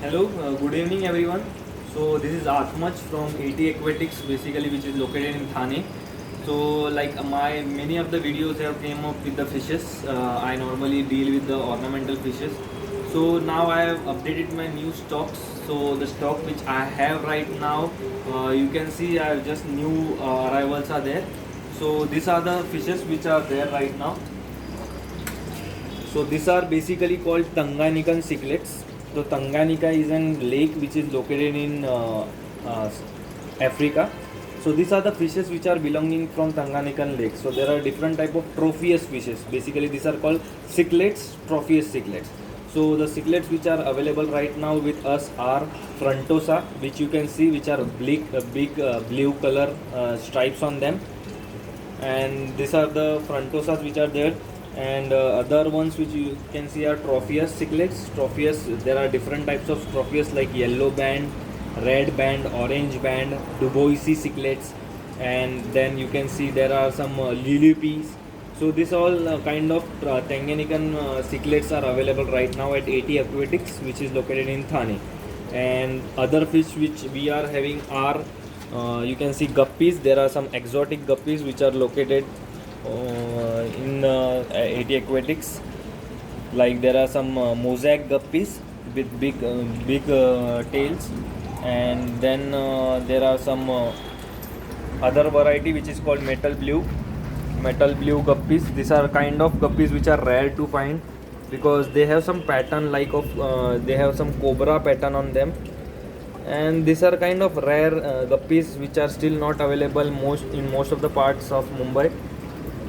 Hello, good evening everyone. So this is Atmaj from AT Aquatics, basically which is located in Thane. So like my many of the videos have came up with the fishes. I normally deal with the ornamental fishes. So now I have updated my new stocks. So the stock which I have right now, you can see I have just new arrivals are there. So these are the fishes which are there right now. So these are basically called Tanganyikan cichlids. So Tanganyika is a lake which is located in uh, Africa. So these are the fishes which are belonging from Tanganyikan lake. So there are different type of tropheous fishes. Basically these are called cichlids, tropheous cichlids. So the cichlids which are available right now with us are Frontosa, which you can see which are big blue color stripes on them, and these are the Frontosas which are there. And other ones which you can see are Tropheus cichlids. Tropheus, there are different types of Tropheus like yellow band, red band, orange band, Duboisi cichlids, and then you can see there are some Lilipes. So this all kind of Tanganyikan cichlids are available right now at AT Aquatics, which is located in Thane. And other fish which we are having are you can see guppies. There are some exotic guppies which are located in AT Aquatics. Like there are some mosaic guppies with big tails, and then there are some other variety which is called metal blue guppies. These are kind of guppies which are rare to find because they have some pattern like of they have some cobra pattern on them, and these are kind of rare guppies which are still not available most of the parts of Mumbai.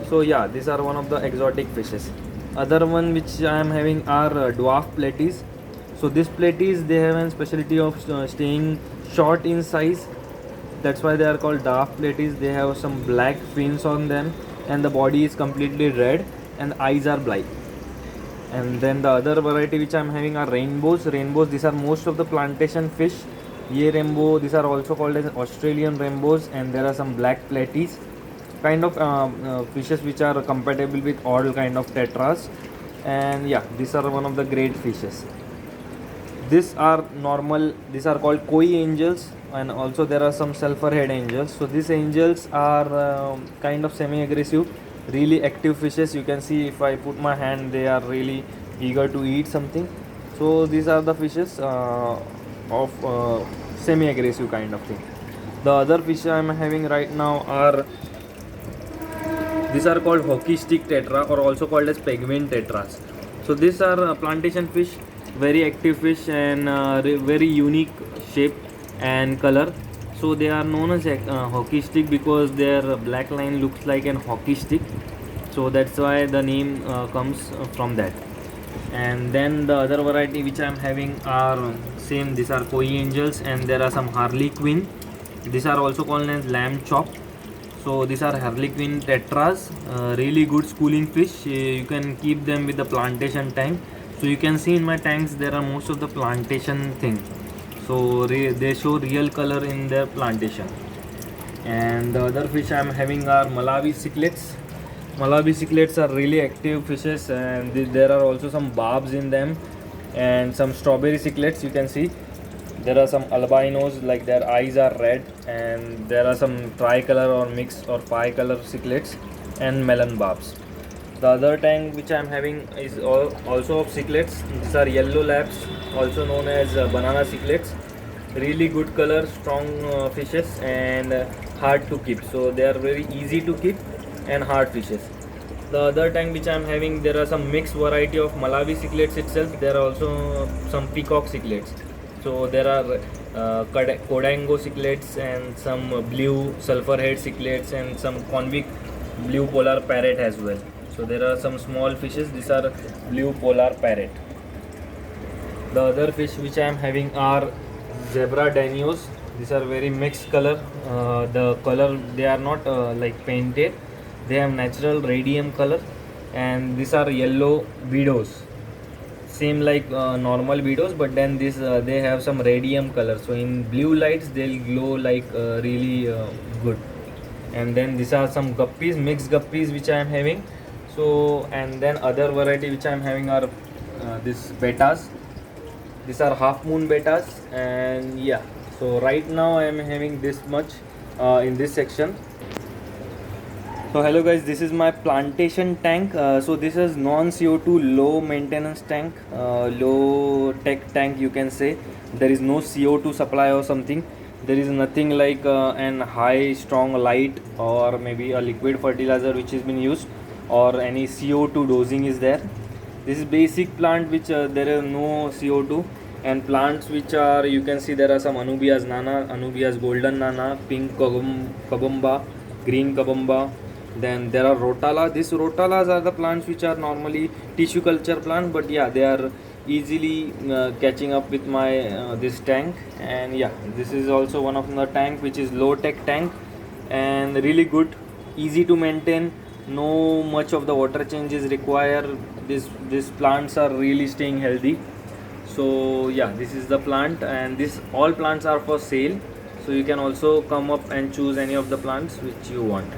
So yeah, these are one of the exotic fishes. Other one which I am having are dwarf platies. So these platies, they have a specialty of staying short in size. That's why they are called dwarf platies. They have some black fins on them, and the body is completely red, and eyes are black. And then the other variety which I am having are rainbows. These are most of the plantation fish. Ye rainbow, these are also called as Australian rainbows, and there are some black platies, kind of fishes which are compatible with all kind of tetras. And yeah, these are one of the great fishes. These are called koi angels, and also there are some sulfur head angels. So these angels are kind of semi aggressive, really active fishes. You can see if I put my hand, they are really eager to eat something. So these are the fishes of semi aggressive kind of thing. The other fish I am having right now are, these are called hockey stick tetra, or also called as penguin tetras. So these are plantation fish, very active fish, and very unique shape and color. So they are known as hockey stick because their black line looks like an hockey stick. So that's why the name comes from that. And then the other variety which I am having are same. These are koi angels, and there are some harlequin. These are also called as lamb chop. So these are harlequin tetras, really good schooling fish. You can keep them with the plantation tank. So you can see in my tanks there are most of the plantation thing. So they show real color in their plantation. And the other fish I am having are Malawi cichlids. Malawi cichlids are really active fishes, and there are also some barbs in them, and some strawberry cichlids. You can see there are some albinos, like their eyes are red, and there are some tricolor or mixed or bicolor cichlids, and melon barbs. The other tank which I am having is also of cichlids. These are yellow labs, also known as banana cichlids. Really good color, strong fishes, and hard to keep. So they are very easy to keep and hard fishes. The other tank which I am having, there are some mixed variety of Malawi cichlids itself. There are also some peacock cichlids. So there are Kodango cichlids, and some blue sulfur head cichlids, and some convict blue polar parrot as well. So there are some small fishes. These are blue polar parrot. The other fish which I am having are zebra danios. These are very mixed color. The color, they are not like painted. They have natural radium color, and these are yellow widows, same like normal widows, but then this they have some radium color. So in blue lights they'll glow like really good. And then these are some guppies, mixed guppies which I am having. So and then other variety which I am having are this betas. These are half moon betas, and yeah, so right now I am having this much in this section. So hello guys, this is my plantation tank. So this is non CO2 low maintenance tank, low tech tank you can say. There is no CO2 supply or something. There is nothing like an high strong light or maybe a liquid fertilizer which has been used, or any CO2 dosing is there. This is basic plant which there is no CO2, and plants which are, you can see there are some Anubias nana, Anubias golden nana, pink kabamba, green kabamba. Then there are rotala. These rotalas are the plants which are normally tissue culture plant, but yeah, they are easily catching up with my this tank. And yeah, this is also one of the tank which is low tech tank and really good, easy to maintain. No much of the water changes require. These plants are really staying healthy. So yeah, this is the plant, and this all plants are for sale. So you can also come up and choose any of the plants which you want.